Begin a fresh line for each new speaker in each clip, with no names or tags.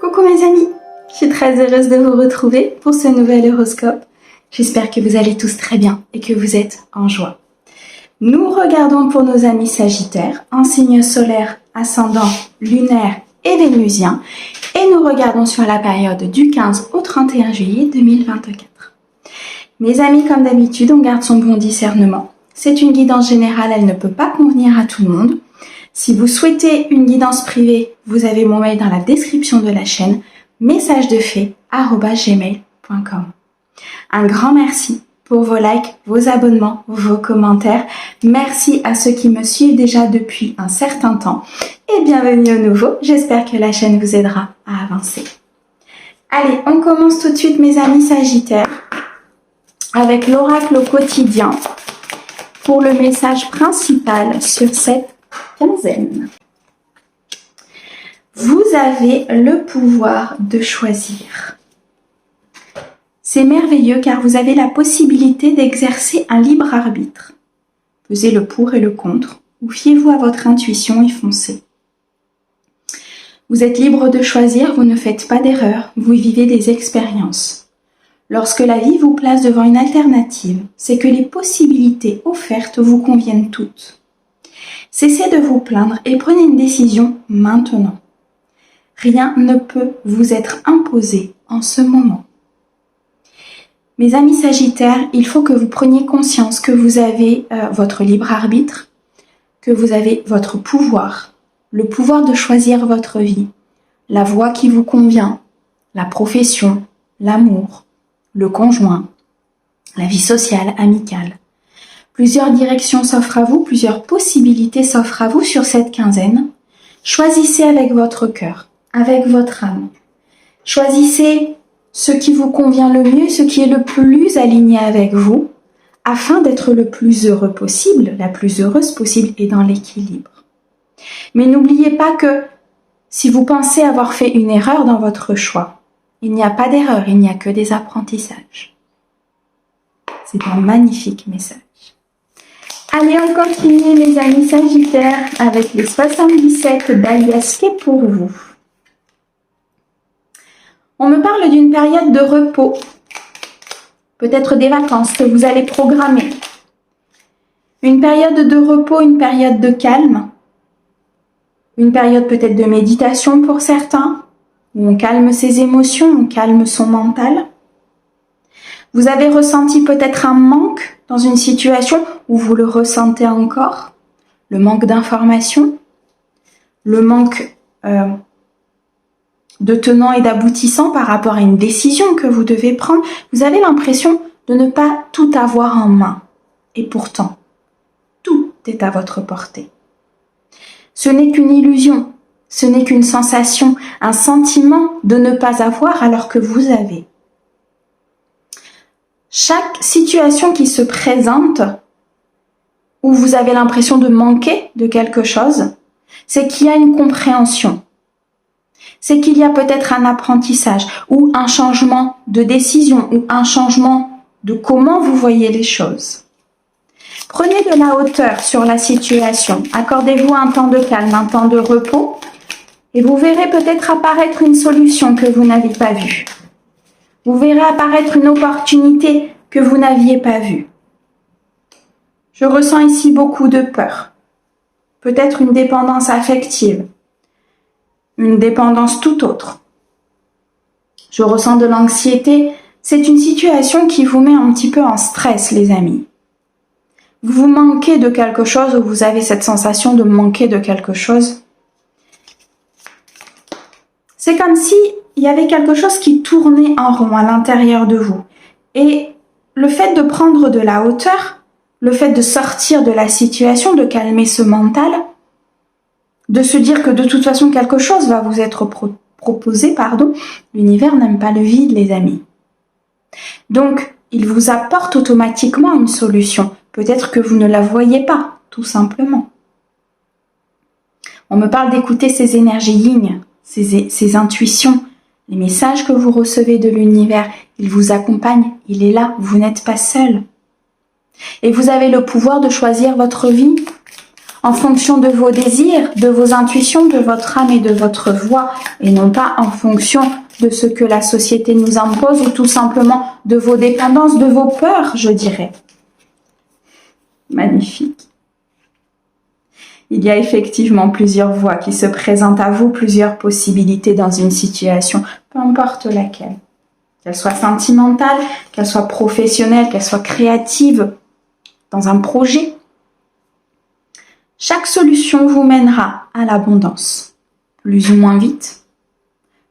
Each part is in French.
Coucou mes amis, je suis très heureuse de vous retrouver pour ce nouvel horoscope. J'espère que vous allez tous très bien et que vous êtes en joie. Nous regardons pour nos amis sagittaires en signe solaire, ascendant, lunaire et vénusien et nous regardons sur la période du 15 au 31 juillet 2024. Mes amis, comme d'habitude, on garde son bon discernement. C'est une guidance générale, elle ne peut pas convenir à tout le monde. Si vous souhaitez une guidance privée, vous avez mon mail dans la description de la chaîne, messagedefe@gmail.com. Un grand merci pour vos likes, vos abonnements, vos commentaires. Merci à ceux qui me suivent déjà depuis un certain temps. Et bienvenue au nouveau, j'espère que la chaîne vous aidera à avancer. Allez, on commence tout de suite mes amis sagittaires avec l'oracle au quotidien pour le message principal sur cette quinzaine. Vous avez le pouvoir de choisir. C'est merveilleux car vous avez la possibilité d'exercer un libre arbitre. Pesez le pour et le contre, ou fiez-vous à votre intuition et foncez. Vous êtes libre de choisir, vous ne faites pas d'erreur, vous vivez des expériences. Lorsque la vie vous place devant une alternative, c'est que les possibilités offertes vous conviennent toutes. Cessez de vous plaindre et prenez une décision maintenant. Rien ne peut vous être imposé en ce moment. Mes amis sagittaires, il faut que vous preniez conscience que vous avez votre libre arbitre, que vous avez votre pouvoir, le pouvoir de choisir votre vie, la voie qui vous convient, la profession, l'amour, le conjoint, la vie sociale, amicale. Plusieurs directions s'offrent à vous, plusieurs possibilités s'offrent à vous sur cette quinzaine. Choisissez avec votre cœur, avec votre âme. Choisissez ce qui vous convient le mieux, ce qui est le plus aligné avec vous, afin d'être le plus heureux possible, la plus heureuse possible et dans l'équilibre. Mais n'oubliez pas que si vous pensez avoir fait une erreur dans votre choix, il n'y a pas d'erreur, il n'y a que des apprentissages. C'est un magnifique message. Allez, on continue mes amis sagittaires avec les 77 d'Alias qui est pour vous. On me parle d'une période de repos, peut-être des vacances que vous allez programmer. Une période de repos, une période de calme, une période peut-être de méditation pour certains, où on calme ses émotions, on calme son mental. Vous avez ressenti peut-être un manque dans une situation où vous le ressentez encore, le manque d'information, le manque de tenants et d'aboutissants par rapport à une décision que vous devez prendre. Vous avez l'impression de ne pas tout avoir en main. Et pourtant, tout est à votre portée. Ce n'est qu'une illusion, ce n'est qu'une sensation, un sentiment de ne pas avoir alors que vous avez. Chaque situation qui se présente, où vous avez l'impression de manquer de quelque chose, c'est qu'il y a une compréhension. C'est qu'il y a peut-être un apprentissage, ou un changement de décision, ou un changement de comment vous voyez les choses. Prenez de la hauteur sur la situation, accordez-vous un temps de calme, un temps de repos, et vous verrez peut-être apparaître une solution que vous n'avez pas vue. Vous verrez apparaître une opportunité que vous n'aviez pas vue. Je ressens ici beaucoup de peur. Peut-être une dépendance affective. Une dépendance tout autre. Je ressens de l'anxiété. C'est une situation qui vous met un petit peu en stress, les amis. Vous manquez de quelque chose ou vous avez cette sensation de manquer de quelque chose. C'est comme si il y avait quelque chose qui tournait en rond à l'intérieur de vous. Et le fait de prendre de la hauteur, le fait de sortir de la situation, de calmer ce mental, de se dire que de toute façon quelque chose va vous être proposé, l'univers n'aime pas le vide, les amis. Donc, il vous apporte automatiquement une solution. Peut-être que vous ne la voyez pas, tout simplement. On me parle d'écouter ces énergies yin, ces intuitions, les messages que vous recevez de l'univers, il vous accompagne, il est là, vous n'êtes pas seul. Et vous avez le pouvoir de choisir votre vie en fonction de vos désirs, de vos intuitions, de votre âme et de votre voix, et non pas en fonction de ce que la société nous impose ou tout simplement de vos dépendances, de vos peurs, je dirais. Magnifique. Il y a effectivement plusieurs voies qui se présentent à vous, plusieurs possibilités dans une situation, peu importe laquelle. Qu'elle soit sentimentale, qu'elle soit professionnelle, qu'elle soit créative, dans un projet. Chaque solution vous mènera à l'abondance, plus ou moins vite,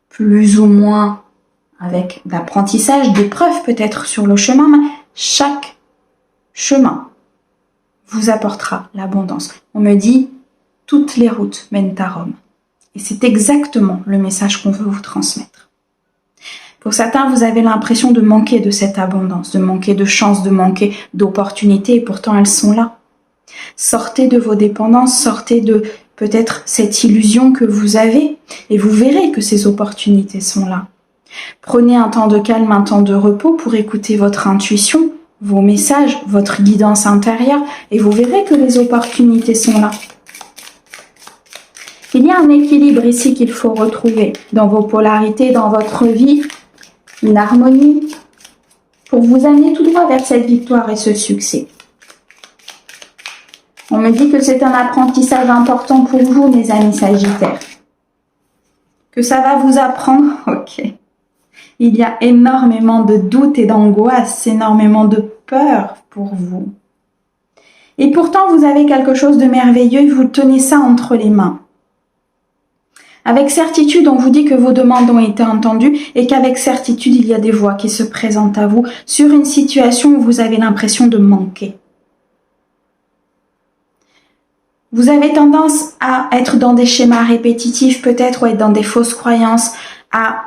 plus ou moins avec d'apprentissage, d'épreuves peut-être sur le chemin, mais chaque chemin vous apportera l'abondance. On me dit, toutes les routes mènent à Rome. Et c'est exactement le message qu'on veut vous transmettre. Pour certains, vous avez l'impression de manquer de cette abondance, de manquer de chance, de manquer d'opportunités, et pourtant elles sont là. Sortez de vos dépendances, sortez de peut-être cette illusion que vous avez, et vous verrez que ces opportunités sont là. Prenez un temps de calme, un temps de repos pour écouter votre intuition, vos messages, votre guidance intérieure, et vous verrez que les opportunités sont là. Il y a un équilibre ici qu'il faut retrouver dans vos polarités, dans votre vie, une harmonie pour vous amener tout droit vers cette victoire et ce succès. On me dit que c'est un apprentissage important pour vous, mes amis Sagittaires. Que ça va vous apprendre, ok. Il y a énormément de doutes et d'angoisse, énormément de peur pour vous. Et pourtant, vous avez quelque chose de merveilleux et vous tenez ça entre les mains. Avec certitude, on vous dit que vos demandes ont été entendues et qu'avec certitude, il y a des voies qui se présentent à vous sur une situation où vous avez l'impression de manquer. Vous avez tendance à être dans des schémas répétitifs peut-être ou à être dans des fausses croyances, à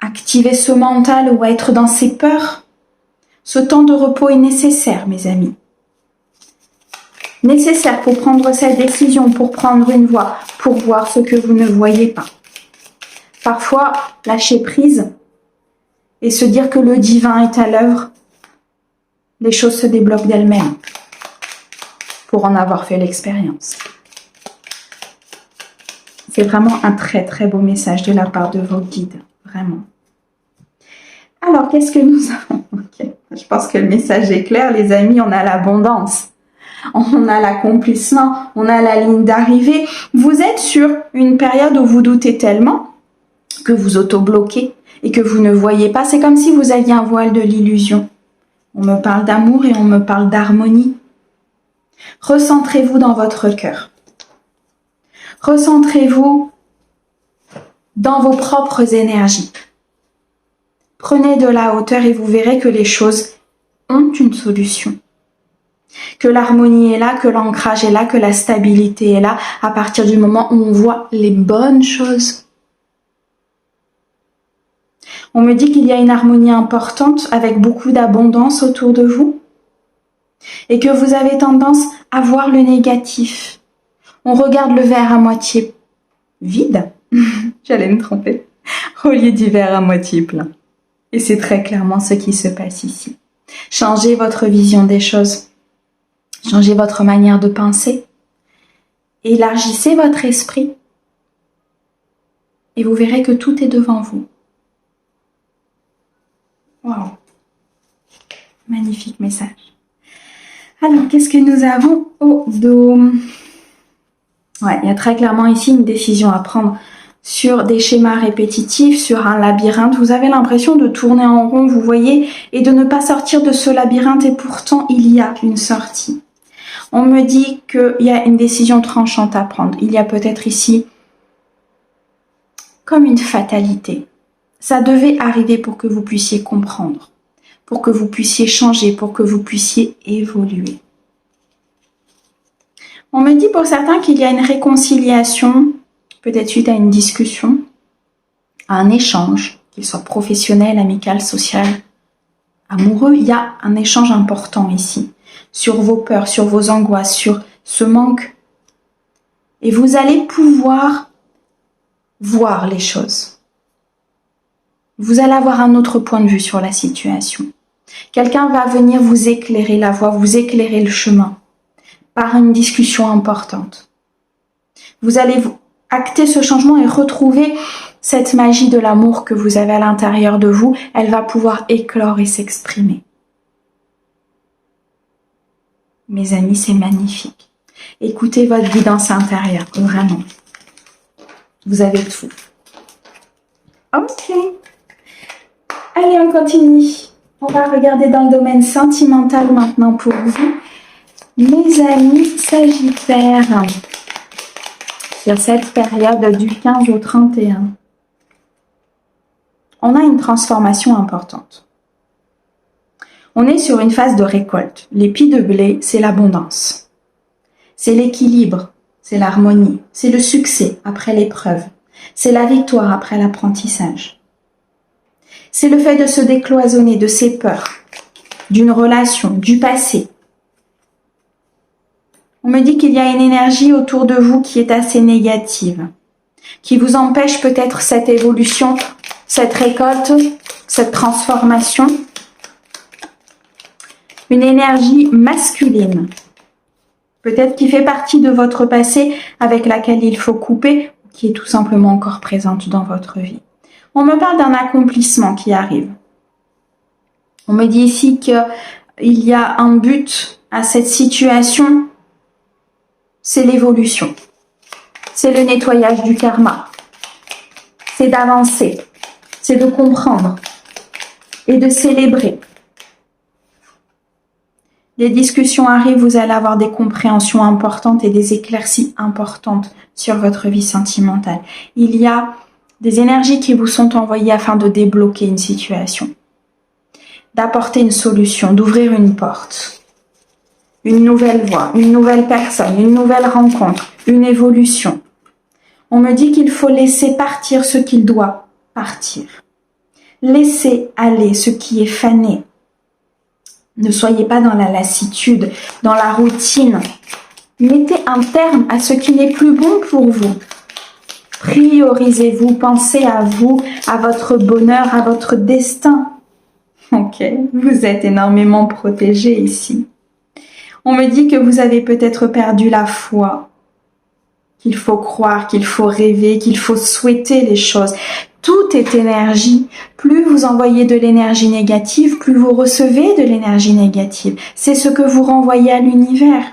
activer ce mental ou à être dans ces peurs. Ce temps de repos est nécessaire, mes amis. Nécessaire pour prendre cette décision, pour prendre une voie, pour voir ce que vous ne voyez pas. Parfois, lâcher prise et se dire que le divin est à l'œuvre, les choses se débloquent d'elles-mêmes, pour en avoir fait l'expérience. C'est vraiment un très très beau message de la part de vos guides, vraiment. Alors, qu'est-ce que nous avons? Okay. Je pense que le message est clair, les amis, on a l'abondance. On a l'accomplissement, on a la ligne d'arrivée. Vous êtes sur une période où vous doutez tellement que vous auto-bloquez et que vous ne voyez pas. C'est comme si vous aviez un voile de l'illusion. On me parle d'amour et on me parle d'harmonie. Recentrez-vous dans votre cœur. Recentrez-vous dans vos propres énergies. Prenez de la hauteur et vous verrez que les choses ont une solution. Que l'harmonie est là, que l'ancrage est là, que la stabilité est là, à partir du moment où on voit les bonnes choses. On me dit qu'il y a une harmonie importante avec beaucoup d'abondance autour de vous et que vous avez tendance à voir le négatif. On regarde le verre à moitié vide, j'allais me tromper, au lieu du verre à moitié plein. Et c'est très clairement ce qui se passe ici. Changez votre vision des choses. Changez votre manière de penser. Élargissez votre esprit. Et vous verrez que tout est devant vous. Waouh! Magnifique message. Alors, qu'est-ce que nous avons au dos? Ouais, il y a très clairement ici une décision à prendre sur des schémas répétitifs, sur un labyrinthe. Vous avez l'impression de tourner en rond, vous voyez, et de ne pas sortir de ce labyrinthe. Et pourtant, il y a une sortie. On me dit qu'il y a une décision tranchante à prendre. Il y a peut-être ici comme une fatalité. Ça devait arriver pour que vous puissiez comprendre, pour que vous puissiez changer, pour que vous puissiez évoluer. On me dit pour certains qu'il y a une réconciliation, peut-être suite à une discussion, à un échange, qu'il soit professionnel, amical, social, amoureux. Il y a un échange important ici. Sur vos peurs, sur vos angoisses, sur ce manque. Et vous allez pouvoir voir les choses. Vous allez avoir un autre point de vue sur la situation. Quelqu'un va venir vous éclairer la voie, vous éclairer le chemin. par une discussion importante. Vous allez acter ce changement et retrouver cette magie de l'amour que vous avez à l'intérieur de vous. Elle va pouvoir éclore et s'exprimer. Mes amis, c'est magnifique. Écoutez votre guidance intérieure, vraiment. Vous avez tout. Ok. Allez, on continue. On va regarder dans le domaine sentimental maintenant pour vous. Mes amis Sagittaires, sur cette période du 15 au 31, on a une transformation importante. On est sur une phase de récolte. L'épi de blé, c'est l'abondance. C'est l'équilibre, c'est l'harmonie, c'est le succès après l'épreuve. C'est la victoire après l'apprentissage. C'est le fait de se décloisonner de ses peurs, d'une relation, du passé. On me dit qu'il y a une énergie autour de vous qui est assez négative, qui vous empêche peut-être cette évolution, cette récolte, cette transformation. Une énergie masculine, peut-être qui fait partie de votre passé avec laquelle il faut couper, qui est tout simplement encore présente dans votre vie. On me parle d'un accomplissement qui arrive. On me dit ici qu'il y a un but à cette situation, c'est l'évolution. C'est le nettoyage du karma. C'est d'avancer. C'est de comprendre et de célébrer. Les discussions arrivent, vous allez avoir des compréhensions importantes et des éclaircies importantes sur votre vie sentimentale. Il y a des énergies qui vous sont envoyées afin de débloquer une situation, d'apporter une solution, d'ouvrir une porte, une nouvelle voie, une nouvelle personne, une nouvelle rencontre, une évolution. On me dit qu'il faut laisser partir ce qu'il doit partir. Laissez aller ce qui est fané. Ne soyez pas dans la lassitude, dans la routine. Mettez un terme à ce qui n'est plus bon pour vous. Priorisez-vous, pensez à vous, à votre bonheur, à votre destin. Ok, vous êtes énormément protégé ici. On me dit que vous avez peut-être perdu la foi, qu'il faut croire, qu'il faut rêver, qu'il faut souhaiter les choses. Tout est énergie. Plus vous envoyez de l'énergie négative, plus vous recevez de l'énergie négative. C'est ce que vous renvoyez à l'univers.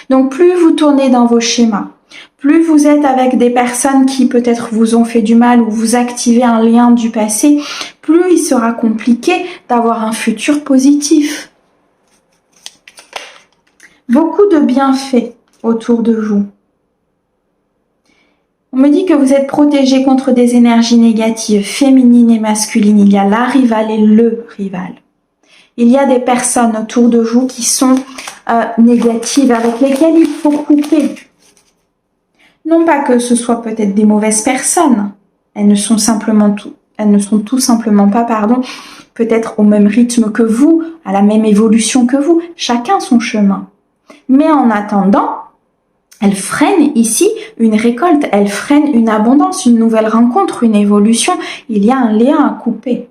Donc plus vous tournez dans vos schémas, plus vous êtes avec des personnes qui peut-être vous ont fait du mal ou vous activez un lien du passé, plus il sera compliqué d'avoir un futur positif. Beaucoup de bienfaits autour de vous. On me dit que vous êtes protégé contre des énergies négatives, féminines et masculines. Il y a la rivale et le rival. Il y a des personnes autour de vous qui sont négatives, avec lesquelles il faut couper. Non pas que ce soit peut-être des mauvaises personnes. Elles ne sont tout simplement pas, peut-être au même rythme que vous, à la même évolution que vous. Chacun son chemin. Mais en attendant, elle freine ici une récolte, elle freine une abondance, une nouvelle rencontre, une évolution. Il y a un lien à couper.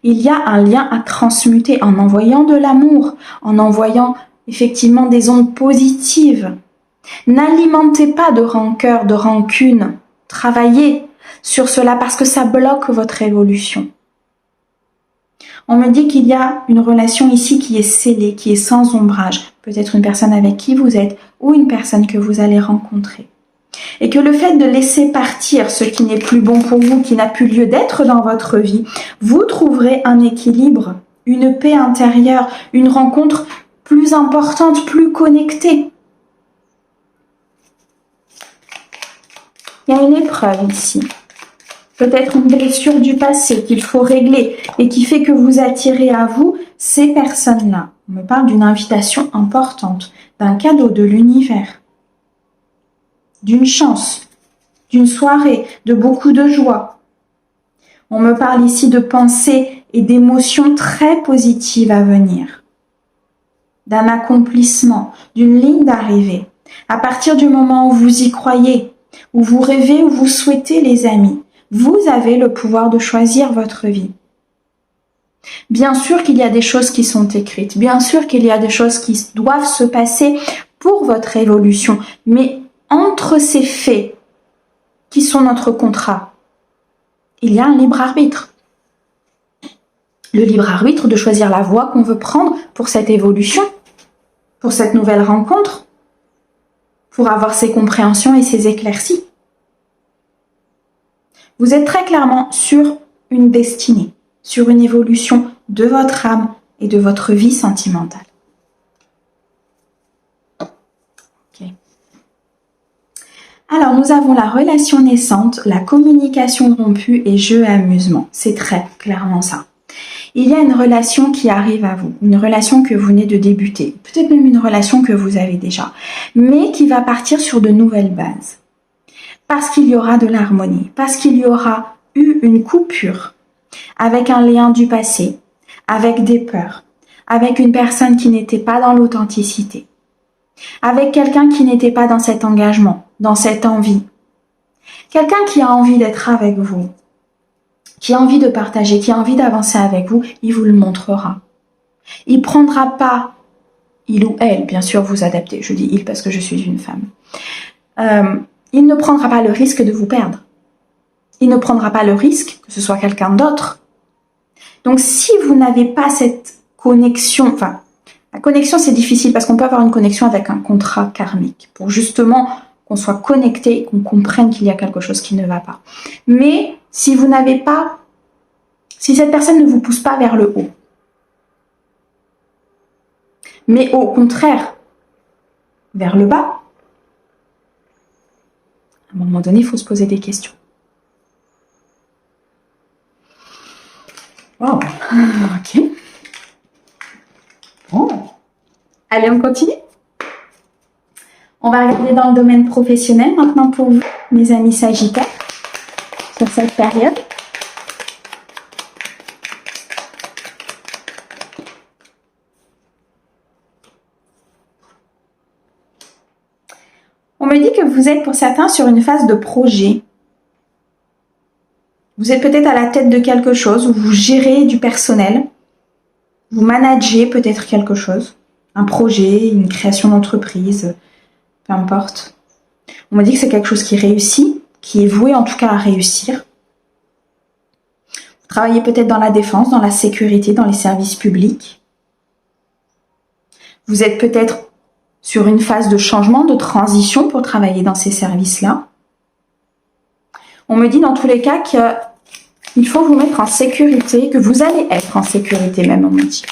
Il y a un lien à transmuter en envoyant de l'amour, en envoyant effectivement des ondes positives. N'alimentez pas de rancœur, de rancune. Travaillez sur cela parce que ça bloque votre évolution. On me dit qu'il y a une relation ici qui est scellée, qui est sans ombrage. Peut-être une personne avec qui vous êtes ou une personne que vous allez rencontrer. Et que le fait de laisser partir ce qui n'est plus bon pour vous, qui n'a plus lieu d'être dans votre vie, vous trouverez un équilibre, une paix intérieure, une rencontre plus importante, plus connectée. Il y a une épreuve ici. Peut-être une blessure du passé qu'il faut régler et qui fait que vous attirez à vous ces personnes-là. On me parle d'une invitation importante, d'un cadeau de l'univers, d'une chance, d'une soirée, de beaucoup de joie. On me parle ici de pensées et d'émotions très positives à venir, d'un accomplissement, d'une ligne d'arrivée. À partir du moment où vous y croyez, où vous rêvez, où vous souhaitez, les amis, vous avez le pouvoir de choisir votre vie. Bien sûr qu'il y a des choses qui sont écrites, bien sûr qu'il y a des choses qui doivent se passer pour votre évolution. Mais entre ces faits qui sont notre contrat, il y a un libre arbitre. Le libre arbitre de choisir la voie qu'on veut prendre pour cette évolution, pour cette nouvelle rencontre, pour avoir ces compréhensions et ces éclaircies. Vous êtes très clairement sur une destinée, sur une évolution de votre âme et de votre vie sentimentale. Okay. Alors, nous avons la relation naissante, la communication rompue et jeu et amusement. C'est très clairement ça. Il y a une relation qui arrive à vous, une relation que vous venez de débuter, peut-être même une relation que vous avez déjà, mais qui va partir sur de nouvelles bases. Parce qu'il y aura de l'harmonie, parce qu'il y aura eu une coupure avec un lien du passé, avec des peurs, avec une personne qui n'était pas dans l'authenticité, avec quelqu'un qui n'était pas dans cet engagement, dans cette envie. Quelqu'un qui a envie d'être avec vous, qui a envie de partager, qui a envie d'avancer avec vous, il vous le montrera. Il prendra pas, il ou elle, bien sûr, vous adaptez. Je dis il parce que je suis une femme. Il ne prendra pas le risque de vous perdre. Il ne prendra pas le risque que ce soit quelqu'un d'autre. Donc, si vous n'avez pas cette connexion, enfin, la connexion, c'est difficile parce qu'on peut avoir une connexion avec un contrat karmique pour justement qu'on soit connecté et qu'on comprenne qu'il y a quelque chose qui ne va pas. Mais si vous n'avez pas, si cette personne ne vous pousse pas vers le haut, mais au contraire, vers le bas, à un moment donné, il faut se poser des questions. Wow. Ok. Bon. Allez, on continue. On va regarder dans le domaine professionnel maintenant pour vous, mes amis Sagittaires, sur cette période. On me dit que vous êtes pour certains sur une phase de projet. Vous êtes peut-être à la tête de quelque chose, où vous gérez du personnel, vous managez peut-être quelque chose, un projet, une création d'entreprise, peu importe. On me dit que c'est quelque chose qui réussit, qui est voué en tout cas à réussir. Vous travaillez peut-être dans la défense, dans la sécurité, dans les services publics. Vous êtes peut-être sur une phase de changement, de transition pour travailler dans ces services-là. On me dit dans tous les cas qu'il faut vous mettre en sécurité, que vous allez être en sécurité même, on me dit.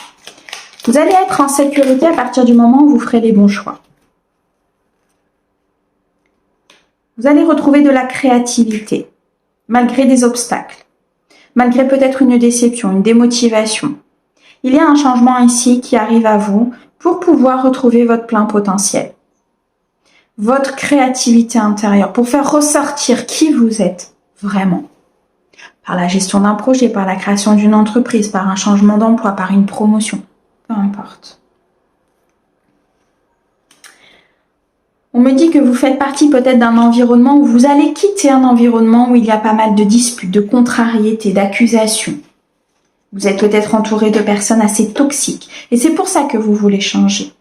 Vous allez être en sécurité à partir du moment où vous ferez les bons choix. Vous allez retrouver de la créativité, malgré des obstacles, malgré peut-être une déception, une démotivation. Il y a un changement ici qui arrive à vous pour pouvoir retrouver votre plein potentiel, votre créativité intérieure, pour faire ressortir qui vous êtes vraiment. Par la gestion d'un projet, par la création d'une entreprise, par un changement d'emploi, par une promotion, peu importe. On me dit que vous faites partie peut-être d'un environnement où vous allez quitter un environnement où il y a pas mal de disputes, de contrariétés, d'accusations. Vous êtes peut-être entouré de personnes assez toxiques et c'est pour ça que vous voulez changer.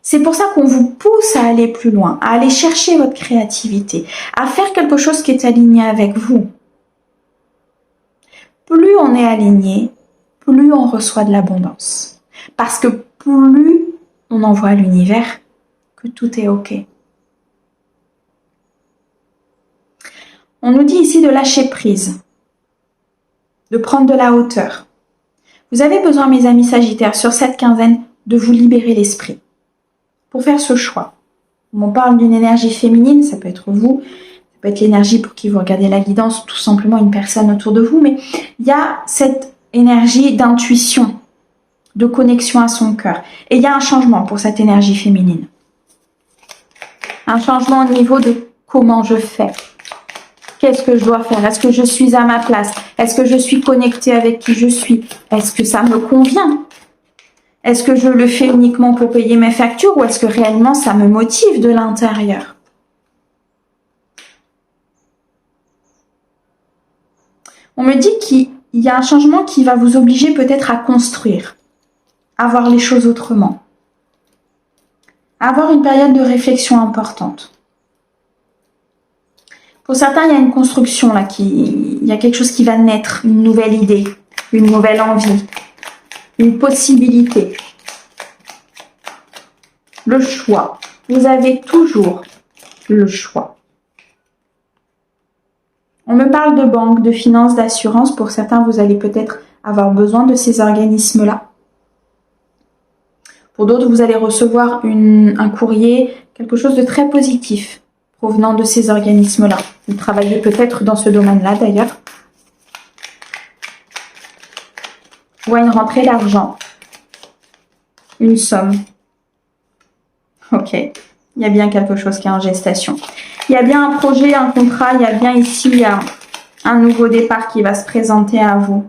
C'est pour ça qu'on vous pousse à aller plus loin, à aller chercher votre créativité, à faire quelque chose qui est aligné avec vous. Plus on est aligné, plus on reçoit de l'abondance. Parce que plus on envoie à l'univers que tout est OK. On nous dit ici de lâcher prise, de prendre de la hauteur. Vous avez besoin, mes amis Sagittaires, sur cette quinzaine, de vous libérer l'esprit pour faire ce choix. On parle d'une énergie féminine, ça peut être vous, ça peut être l'énergie pour qui vous regardez la guidance, tout simplement une personne autour de vous, mais il y a cette énergie d'intuition, de connexion à son cœur. Et il y a un changement pour cette énergie féminine. Un changement au niveau de comment je fais. Qu'est-ce que je dois faire? Est-ce que je suis à ma place? Est-ce que je suis connectée avec qui je suis? Est-ce que ça me convient? Est-ce que je le fais uniquement pour payer mes factures ou est-ce que réellement ça me motive de l'intérieur? On me dit qu'il y a un changement qui va vous obliger peut-être à construire, à voir les choses autrement. avoir une période de réflexion importante. Pour certains, il y a une construction là, il y a quelque chose qui va naître, une nouvelle idée, une nouvelle envie, une possibilité. Le choix. Vous avez toujours le choix. On me parle de banque, de finances, d'assurance. Pour certains, vous allez peut-être avoir besoin de ces organismes-là. Pour d'autres, vous allez recevoir un courrier, quelque chose de très positif provenant de ces organismes-là. Vous travaillez peut-être dans ce domaine-là d'ailleurs. Ou à une rentrée d'argent. Une somme. Ok. Il y a bien quelque chose qui est en gestation. Il y a bien un projet, un contrat. Il y a bien ici un nouveau départ qui va se présenter à vous.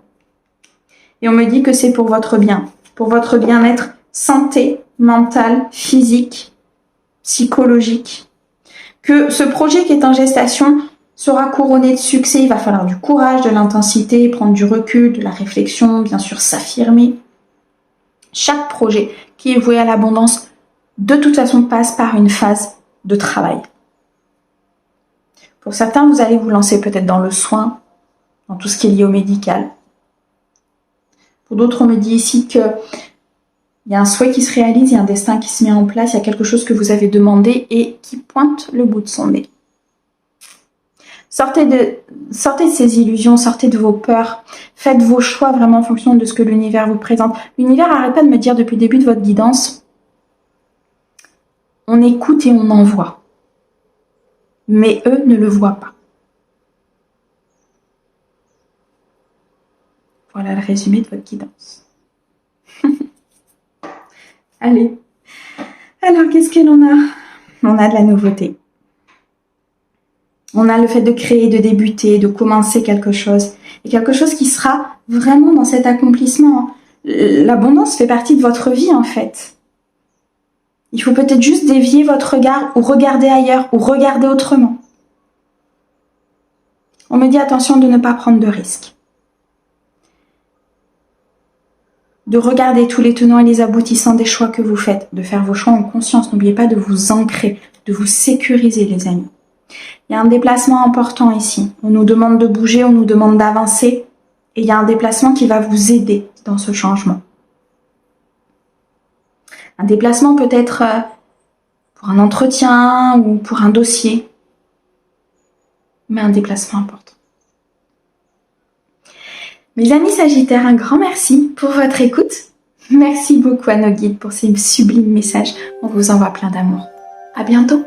Et on me dit que c'est pour votre bien. Pour votre bien-être santé, mentale, physique, psychologique. Que ce projet qui est en gestation sera couronné de succès. Il va falloir du courage, de l'intensité, prendre du recul, de la réflexion, bien sûr s'affirmer. Chaque projet qui est voué à l'abondance, de toute façon, passe par une phase de travail. Pour certains, vous allez vous lancer peut-être dans le soin, dans tout ce qui est lié au médical. Pour d'autres, on me dit ici qu'il y a un souhait qui se réalise, il y a un destin qui se met en place, il y a quelque chose que vous avez demandé et qui pointe le bout de son nez. Sortez de ces illusions, sortez de vos peurs, faites vos choix vraiment en fonction de ce que l'univers vous présente. L'univers n'arrête pas de me dire depuis le début de votre guidance, on écoute et on envoie. Mais eux ne le voient pas. Voilà le résumé de votre guidance. Allez. Alors, qu'est-ce que l'on a? On a de la nouveauté. On a le fait de créer, de débuter, de commencer quelque chose. Et quelque chose qui sera vraiment dans cet accomplissement. L'abondance fait partie de votre vie, en fait. Il faut peut-être juste dévier votre regard ou regarder ailleurs ou regarder autrement. On me dit attention de ne pas prendre de risques. De regarder tous les tenants et les aboutissants des choix que vous faites, de faire vos choix en conscience. N'oubliez pas de vous ancrer, de vous sécuriser, les amis. Il y a un déplacement important ici. On nous demande de bouger, on nous demande d'avancer. Et il y a un déplacement qui va vous aider dans ce changement. Un déplacement peut-être pour un entretien ou pour un dossier. Mais un déplacement important. Mes amis Sagittaires, un grand merci pour votre écoute. Merci beaucoup à nos guides pour ces sublimes messages. On vous envoie plein d'amour. À bientôt.